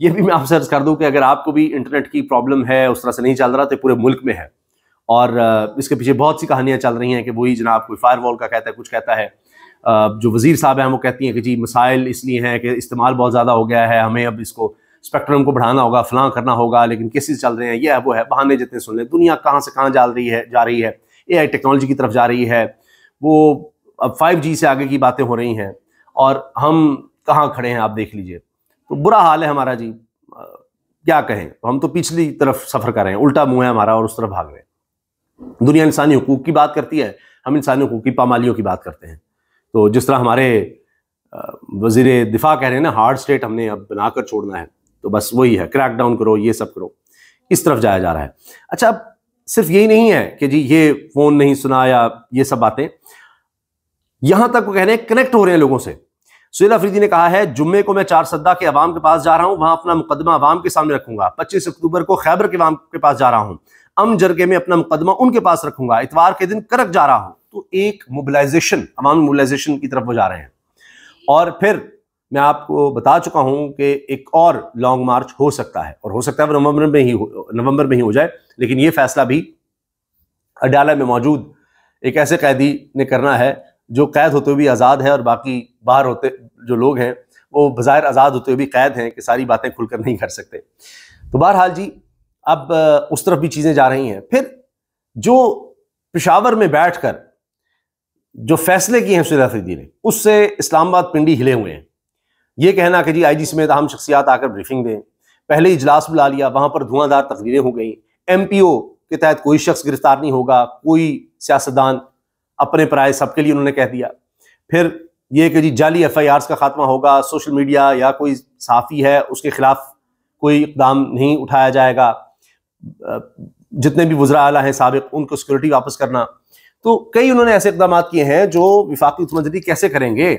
یہ بھی میں آپ سے عرض کر دوں کہ اگر آپ کو بھی انٹرنیٹ کی پرابلم ہے، اس طرح سے نہیں چل رہا، تو پورے ملک میں ہے، اور اس کے پیچھے بہت سی کہانیاں چل رہی ہیں کہ وہی جناب کوئی فائر وال کا کہتا ہے، کچھ کہتا ہے، جو وزیر صاحب ہیں وہ کہتی ہیں کہ جی مسائل اس لیے ہیں کہ استعمال بہت زیادہ ہو گیا ہے، ہمیں اب اس کو اسپیکٹرم کو بڑھانا ہوگا، فلاں کرنا ہوگا، لیکن کیسز چل رہے ہیں، یہ ہے وہ ہے، بہانے جتنے سن لیں، دنیا کہاں سے کہاں جا رہی ہے، اے آئی ٹیکنالوجی کی طرف جا رہی ہے، وہ اب 5G سے آگے کی باتیں ہو رہی ہیں، اور ہم کہاں کھڑے ہیں آپ دیکھ لیجئے. تو برا حال ہے ہمارا جی، کیا کہیں، ہم تو پچھلی طرف سفر کر رہے ہیں، الٹا منہ ہے ہمارا اور اس طرف بھاگ رہے ہیں. دنیا انسانی حقوق کی بات کرتی ہے، ہم انسانی حقوق کی پامالیوں کی بات کرتے ہیں. تو جس طرح ہمارے وزیر دفاع کہہ رہے ہیں نا، ہارڈ سٹیٹ ہم نے اب بنا کر چھوڑنا ہے، تو بس وہی ہے، کریک ڈاؤن کرو، یہ سب کرو، اس طرف جایا جا رہا ہے. اچھا، اب صرف یہی نہیں ہے کہ جی یہ فون نہیں سنا یا یہ سب باتیں، یہاں تک وہ کہہ رہے ہیں کنیکٹ ہو رہے ہیں لوگوں سے. سہیل آفریدی نے کہا ہے جمعے کو میں چارسدہ کے عوام کے پاس جا رہا ہوں، وہاں اپنا مقدمہ عوام کے سامنے رکھوں گا. 25 اکتوبر کو خیبر کے عوام کے پاس جا رہا ہوں، جرگے میں اپنا مقدمہ ان کے پاس رکھوں گا. اتوار کے دن کرک جا رہا ہوں. تو ایک موبلائزیشن، عوامی موبلائزیشن کی طرف وہ جا رہے ہیں. اور پھر میں آپ کو بتا چکا ہوں کہ ایک اور لانگ مارچ ہو سکتا ہے، اور ہو سکتا ہے وہ نومبر میں ہی ہو جائے، لیکن یہ فیصلہ بھی اڈالہ میں موجود ایک ایسے قیدی نے کرنا ہے جو قید ہوتے ہوئے بھی آزاد ہے، اور باقی باہر ہوتے جو لوگ ہیں وہ بظاہر آزاد ہوتے ہوئے بھی قید ہیں کہ ساری باتیں کھل کر نہیں کر سکتے. تو بہرحال جی اب اس طرف بھی چیزیں جا رہی ہیں. پھر جو پشاور میں بیٹھ کر جو فیصلے کیے ہیں سہیل آفریدی نے، اس سے اسلام آباد پنڈی ہلے ہوئے ہیں. یہ کہنا کہ جی آئی جی سمیت اہم شخصیات آ کر بریفنگ دیں، پہلے اجلاس بلا لیا، وہاں پر دھواں دار تقریریں ہو گئیں، ایم پی او کے تحت کوئی شخص گرفتار نہیں ہوگا، کوئی سیاستدان اپنے پرائے سب کے لیے انہوں نے کہہ دیا. پھر یہ کہ جی جعلی FIRs کا خاتمہ ہوگا، سوشل میڈیا یا کوئی صحافی ہے اس کے خلاف کوئی اقدام نہیں اٹھایا جائے گا، جتنے بھی وزراء اعلیٰ ہیں سابق ان کو سیکورٹی واپس کرنا. تو کئی انہوں نے ایسے اقدامات کیے ہیں جو وفاقی حکومت کیسے کریں گے.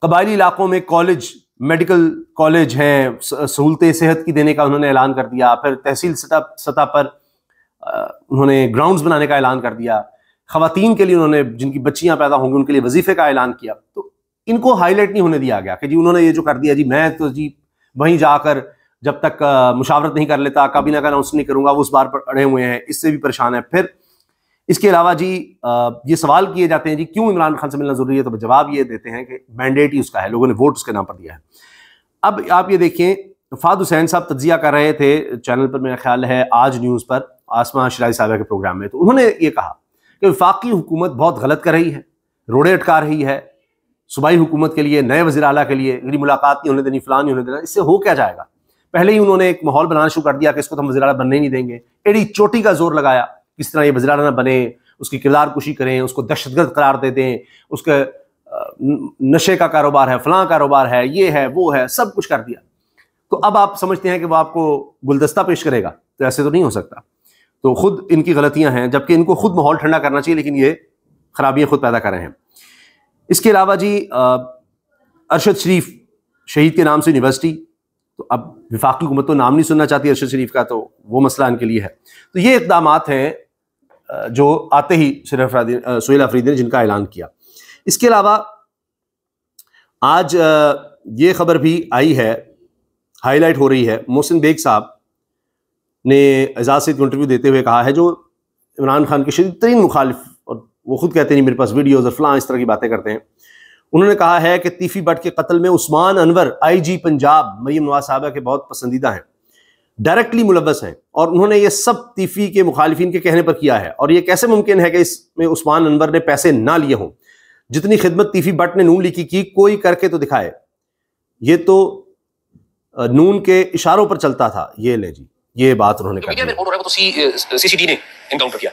قبائلی علاقوں میں کالج، میڈیکل کالج ہیں، سہولتیں صحت کی دینے کا انہوں نے اعلان کر دیا. پھر تحصیل سطح پر انہوں نے گراؤنڈز بنانے کا اعلان کر دیا. خواتین کے لیے انہوں نے، جن کی بچیاں پیدا ہوں گی ان کے لیے وظیفے کا اعلان کیا. تو ان کو ہائی لائٹ نہیں ہونے دیا گیا کہ جی انہوں نے یہ جو کر دیا، جی میں تو جی وہیں جا کر جب تک مشاورت نہیں کر لیتا کابینہ کا اناؤنس نہیں کروں گا، وہ اس بار پر اڑے ہوئے ہیں، اس سے بھی پریشان ہے. پھر اس کے علاوہ جی یہ سوال کیے جاتے ہیں جی کیوں عمران خان سے ملنا ضروری ہے، تو جواب یہ دیتے ہیں کہ مینڈیٹ ہی اس کا ہے، لوگوں نے ووٹ اس کے نام پر دیا ہے. اب آپ یہ دیکھیں، فہد حسین صاحب تجزیہ کر رہے تھے چینل پر، میرا خیال ہے آج نیوز پر، آسماں شرائع صاحبہ کے پروگرام میں، تو انہوں نے یہ کہا کہ وفاقی حکومت بہت غلط کر رہی ہے، روڑے اٹکا رہی ہے صوبائی حکومت کے لیے، نئے وزیر اعلیٰ کے لیے، میری ملاقات نہیں ہونے دینی، فلاں نہیں ہونے دینا. اس سے ہو کیا جائے گا؟ پہلے ہی انہوں نے ایک ماحول بنانا شروع کر دیا کہ اس کو تو ہم وزیر اعلیٰ بننے ہی نہیں دیں گے. ایڑی چوٹی کا زور لگایا کس طرح یہ وزیر اعلیٰ نہ بنے، اس کی کردار کشی کریں، اس کو دہشت گرد قرار دے دیں، اس کے نشے کا کاروبار ہے، فلاں کاروبار ہے، یہ ہے وہ ہے، سب کچھ کر دیا. تو اب آپ سمجھتے ہیں کہ وہ آپ کو گلدستہ پیش کرے گا، تو ایسے تو نہیں ہو سکتا. تو خود ان کی غلطیاں ہیں، جبکہ ان کو خود ماحول ٹھنڈا کرنا چاہیے، لیکن یہ خرابیاں خود پیدا کر رہے ہیں. اس کے علاوہ جی ارشد شریف شہید کے نام سے یونیورسٹی، تو اب وفاقی حکومت تو نام نہیں سننا چاہتی ارشد شریف کا، تو وہ مسئلہ ان کے لیے ہے. تو یہ اقدامات ہیں جو آتے ہی سہیل آفریدی نے جن کا اعلان کیا. اس کے علاوہ آج یہ خبر بھی آئی ہے، ہائی لائٹ ہو رہی ہے، محسن بیگ صاحب نے اعزاز سے انٹرویو دیتے ہوئے کہا ہے، جو عمران خان کے شدید ترین مخالف، اور وہ خود کہتے ہیں میرے پاس ویڈیوز اور فلاں اس طرح کی باتیں کرتے ہیں، انہوں نے کہا ہے کہ تیفی بٹ کے قتل میں عثمان انور IG پنجاب مریم نواز صاحبہ کے بہت پسندیدہ ہیں، ڈائریکٹلی ملوث ہیں، اور انہوں نے یہ سب تیفی کے مخالفین کے کہنے پر کیا ہے. اور یہ کیسے ممکن ہے کہ اس میں عثمان انور نے پیسے نہ لیے ہوں؟ جتنی خدمت تیفی بٹ نے نون لیگ کی کوئی کر کے تو دکھائے. یہ تو نون کے اشاروں پر چلتا تھا. یہ لے جی یہ بات انہوں نے کہا. CCD نے انکاؤنٹر کیا،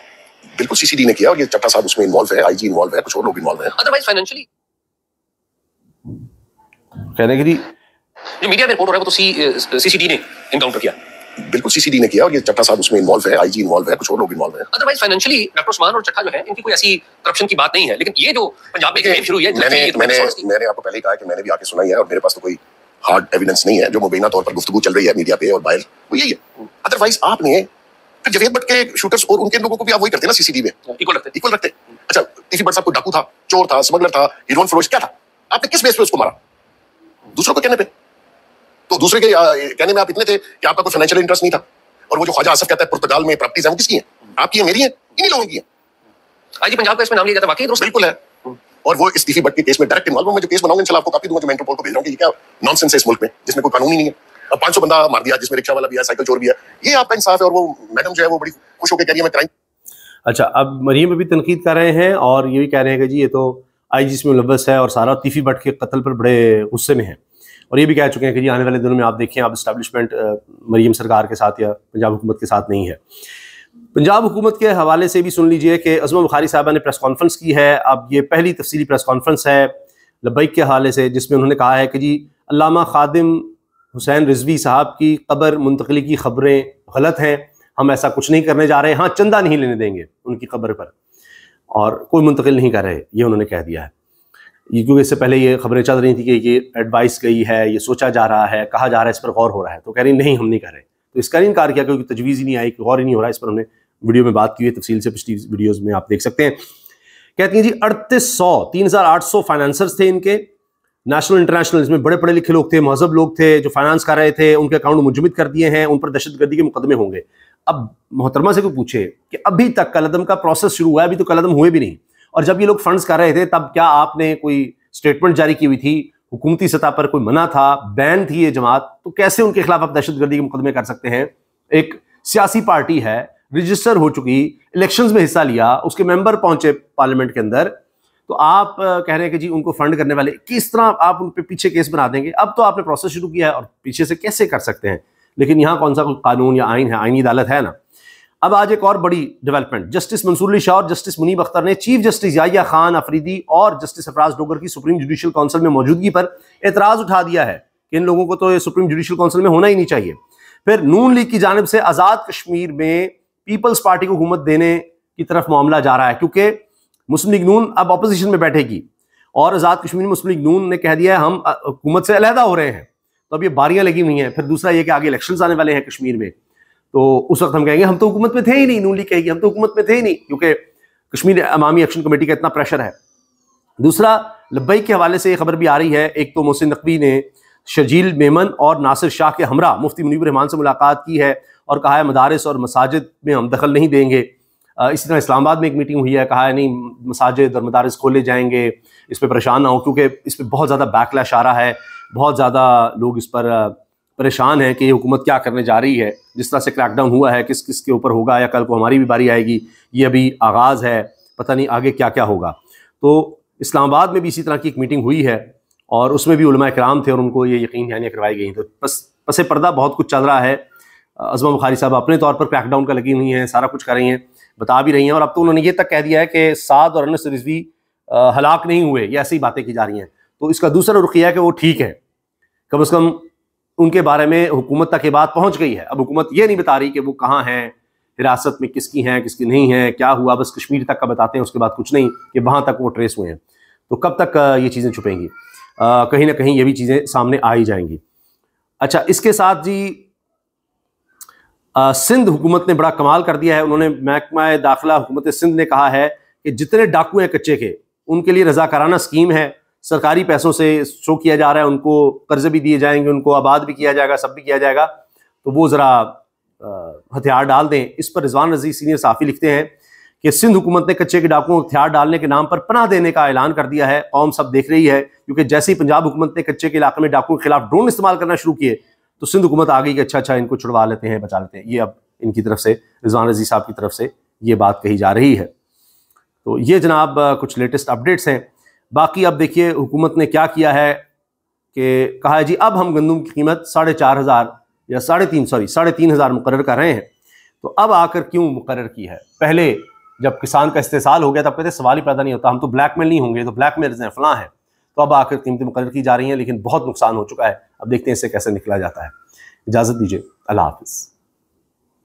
بالکل CCD نے کیا، اور یہ چٹا صاحب اس میں انوالو ہے، IG انوالو ہے، کچھ اور لوگ انوالو ہیں. ادروائز فائنینشلی کہنے کہ جی جو میڈیا میں رپورٹ ہو رہا ہے وہ تو CCD نے انکاؤنٹر کیا، بالکل CCD نے کیا، اور یہ چٹا صاحب اس میں انوالو ہے، IG انوالو ہے، کچھ اور لوگ انوالو ہیں. ادروائز فائنینشلی ڈاکٹر عثمان اور چٹا جو ہے ان کی کوئی ایسی کرپشن کی بات نہیں ہے. لیکن یہ جو پنجاب میں کیس شروع ہوئی ہے، میں نے آپ کو پہلے ہی کہا کہ میں نے بھی آ کے سنائی ہے، اور میرے پاس تو کوئی ہارڈ ایویڈنس نہیں ہے. جو مبینہ طور پر گفتگو چل رہی ہے میڈیا پہ اور باہر، وہ یہی ہے. ادروائز آپ نے پھر جوید بٹ کے شوٹرز اور ان کے لوگوں کو بھی آپ وہی کرتے نا، CCD میں ایکول رکھتے. اچھا تیفی بٹ صاحب کو ڈاکو تھا، چور تھا، اسمگلر تھا، ہیروئن فروش، کیا تھا؟ آپ نے کس بیس پہ اس کو مارا؟ دوسروں کو کہنے پہ. تو دوسرے کے کہنے میں آپ اتنے تھے کہ آپ کا کوئی فائنینشیل انٹرسٹ نہیں تھا. اور وہ جو خواجہ آصف کہتا ہے پرتگال میں پراپرٹیز ہیں وہ کس کی ہیں؟ آپ کی ہیں, میری ہیں, انہی لوگوں کی ہیں. آئی جی پنجاب کا اس میں نام لیا جاتا ہے, واقعی درست بالکل ہے. اور وہ استعفی بٹ کے کیس میں ڈائریکٹ انوالو. میں جو کیس بناؤں گا انشاءاللہ آپ کو کاپی دوں گا جو میں انٹرپول کو بھیج رہا ہوں کہ یہ کیا نان سینس ہے اس ملک میں جس میں کوئی قانون ہی نہیں ہے. اب 500 بندہ مار دیا جس میں رکشہ والا بھی ہے, سائیکل چور بھی ہے. یہ آپ کا انصاف ہے. اور وہ میڈم جو ہے وہ بڑی خوش ہو کے کہہ رہی ہے میں کرائم. اچھا, اب مریم بھی تنقید کر رہے ہیں اور یہ بھی کہہ رہے ہیں کہ جی یہ تو آئی جی اس میں ملوث ہے اور سارا تیفی بٹ کے قتل پر بڑے غصے میں ہیں. اور یہ بھی کہہ چکے ہیں کہ جی آنے والے دنوں میں آپ دیکھیں اب اسٹیبلشمنٹ مریم سرکار کے ساتھ یا پنجاب حکومت کے ساتھ نہیں ہے. پنجاب حکومت کے حوالے سے بھی سن لیجئے کہ عظمہ بخاری صاحبہ نے پریس کانفرنس کی ہے. اب یہ پہلی تفصیلی پریس کانفرنس ہے لبیک کے حوالے سے, جس میں انہوں نے کہا ہے کہ جی علامہ خادم حسین رضوی صاحب کی قبر منتقلی کی خبریں غلط ہیں, ہم ایسا کچھ نہیں کرنے جا رہے, ہاں چندہ نہیں لینے دیں گے ان کی قبر پر اور کوئی منتقل نہیں کر رہے, یہ انہوں نے کہہ دیا ہے. یہ کیونکہ اس سے پہلے یہ خبریں چل رہی تھیں کہ یہ ایڈوائس گئی ہے, یہ سوچا جا رہا ہے, کہا جا رہا ہے, اس پر غور ہو رہا ہے. تو کہہ رہی نہیں ہم نہیں کر رہے. تو اس کا انکار کیا کیونکہ تجویز ہی نہیں آئی, غور ہی نہیں ہو رہا. اس پر ہم نے ویڈیو میں بات کی ہوئی تفصیل سے, پچھلی ویڈیوز میں آپ دیکھ سکتے ہیں. کہتی ہیں جی 3800 فائنانسرز تھے ان کے, نیشنل انٹرنیشنل, اس میں بڑے پڑھے لکھے لوگ تھے, مہذب لوگ تھے جو فائنانس کر رہے تھے, ان کے اکاؤنٹ منجمد کر دیے ہیں, ان پر دہشت گردی کے مقدمے ہوں گے. اب محترمہ سے کوئی پوچھے کہ ابھی تک کالعدم کا پروسیس شروع ہوا ہے, ابھی تو کالعدم ہوئے بھی نہیں, اور جب یہ لوگ فنڈز کر رہے تھے تب کیا آپ نے کوئی سٹیٹمنٹ جاری کی ہوئی تھی, حکومتی سطح پر کوئی منع تھا, بین تھی یہ جماعت, تو کیسے ان کے خلاف آپ دہشت گردی کے مقدمے کر سکتے ہیں؟ ایک سیاسی پارٹی ہے, رجسٹر ہو چکی, الیکشنز میں حصہ لیا, اس کے ممبر پہنچے پارلیمنٹ کے اندر, تو آپ کہہ رہے ہیں کہ جی ان کو فنڈ کرنے والے, کس طرح آپ ان پہ پیچھے کیس بنا دیں گے؟ اب تو آپ نے پروسیس شروع کیا ہے اور پیچھے سے کیسے کر سکتے ہیں؟ لیکن یہاں کون سا کوئی قانون یا آئین ہے؟ آئینی عدالت ہے نا. اب آج ایک اور بڑی ڈیولپمنٹ, جسٹس منصور علی شاہ اور جسٹس منیب اختر نے چیف جسٹس یحییٰ خان افریدی اور جسٹس افراز ڈوگر کی سپریم جوڈیشل کونسل میں موجودگی پر اعتراض اٹھا دیا ہے کہ ان لوگوں کو تو یہ سپریم جوڈیشل کونسل میں ہونا ہی نہیں چاہیے. پھر نون لیگ کی جانب سے آزاد کشمیر میں پیپلز پارٹی کو حکومت دینے کی طرف معاملہ جا رہا ہے, کیونکہ مسلم لیگ نون اب اپوزیشن میں بیٹھے گی اور آزاد کشمیر میں مسلم لیگ نون نے کہہ دیا ہے ہم حکومت سے علیحدہ ہو رہے ہیں. تو اب یہ باریاں لگی ہوئی ہیں. پھر دوسرا یہ کہ آگے الیکشنز آنے والے ہیں کشمیر میں, تو اس وقت ہم کہیں گے ہم تو حکومت میں تھے ہی نہیں, نون لیگ کہے گی ہم تو حکومت میں تھے ہی نہیں, کیونکہ کشمیر عوامی ایکشن کمیٹی کا اتنا پریشر ہے. دوسرا لبیک کے حوالے سے یہ خبر بھی آ رہی ہے, ایک تو محسن نقوی نے شجیل میمن اور ناصر شاہ کے ہمراہ مفتی منیب الرحمان سے ملاقات کی ہے اور کہا ہے مدارس اور مساجد میں ہم دخل نہیں دیں گے. اسی طرح اسلام آباد میں ایک میٹنگ ہوئی ہے, کہا ہے نہیں مساجد اور مدارس کھولے جائیں گے, اس پہ پریشان نہ ہو, کیونکہ اس پہ بہت زیادہ بیک لیش آ رہا ہے, بہت زیادہ لوگ اس پر پریشان ہیں کہ یہ حکومت کیا کرنے جا رہی ہے. جس طرح سے کریک ڈاؤن ہوا ہے, کس کس کے اوپر ہوگا, یا کل کو ہماری بھی باری آئے گی, یہ ابھی آغاز ہے, پتہ نہیں آگے کیا کیا ہوگا. تو اسلام آباد میں بھی اسی طرح کی ایک میٹنگ ہوئی ہے اور اس میں بھی علماء کرام تھے اور ان کو یہ یقین دہانیاں کروائی گئی. تو پس پردہ بہت کچھ چل رہا ہے. عظمہ بخاری صاحب اپنے طور پر کریک ڈاؤن کا لگی ہوئی ہیں, سارا کچھ کر رہی ہیں, بتا بھی رہی ہیں, اور اب تو انہوں نے یہ تک کہہ دیا ہے کہ سعد اور انس رضوی ہلاک نہیں ہوئے, یہ ایسی باتیں کی جا رہی ہیں. تو اس کا دوسرا رخ یہ ہے کہ وہ ٹھیک ہے, کم از کم ان کے بارے میں حکومت تک یہ بات پہنچ گئی ہے. اب حکومت یہ نہیں بتا رہی کہ وہ کہاں ہیں, حراست میں کس کی ہیں کس کی نہیں ہیں, کیا ہوا, بس کشمیر تک کا بتاتے ہیں, اس کے بعد کچھ نہیں کہ وہاں تک وہ ٹریس ہوئے ہیں. تو کب تک یہ چیزیں چھپیں گی؟ کہیں نہ کہیں یہ بھی چیزیں سامنے آ ہی جائیں گی. اچھا, اس کے ساتھ جی سندھ حکومت نے بڑا کمال کر دیا ہے. انہوں نے محکمہ داخلہ حکومت سندھ نے کہا ہے کہ جتنے ڈاکو ہیں کچے کے, ان کے لیے رضاکارانہ اسکیم ہے, سرکاری پیسوں سے شو کیا جا رہا ہے, ان کو قرضے بھی دیے جائیں گے, ان کو آباد بھی کیا جائے گا, سب بھی کیا جائے گا, تو وہ ذرا ہتھیار ڈال دیں. اس پر رضوان رضی سینئر صحافی لکھتے ہیں کہ سندھ حکومت نے کچے کے ڈاکوؤں کو ہتھیار ڈالنے کے نام پر پناہ دینے کا اعلان کر دیا ہے. قوم سب دیکھ رہی ہے, کیونکہ جیسے ہی پنجاب حکومت نے کچے کے علاقے میں ڈاکوؤں کے خلاف ڈرون استعمال کرنا شروع کیے تو سندھ حکومت آ گئی کہ اچھا ان کو چھڑوا لیتے ہیں, بچا لیتے ہیں. یہ اب ان کی طرف سے, رضوان رضی صاحب کی طرف سے یہ بات کہی جا رہی ہے. تو یہ جناب کچھ لیٹسٹ اپڈیٹس ہیں. باقی اب دیکھیے حکومت نے کیا کیا ہے کہ کہا ہے جی اب ہم گندم کی قیمت 4,500 یا 3,500 مقرر کر رہے ہیں. تو اب آ کر کیوں مقرر کی ہے؟ پہلے جب کسان کا استحصال ہو گیا تب کہتے سوال ہی پیدا نہیں ہوتا, ہم تو بلیک میل نہیں ہوں گے, تو بلیک میلز ہیں, فلاں ہیں. تو اب آ کر قیمتیں مقرر کی جا رہی ہیں, لیکن بہت نقصان ہو چکا ہے. اب دیکھتے ہیں اس سے کیسے نکلا جاتا ہے. اجازت دیجیے, اللہ حافظ.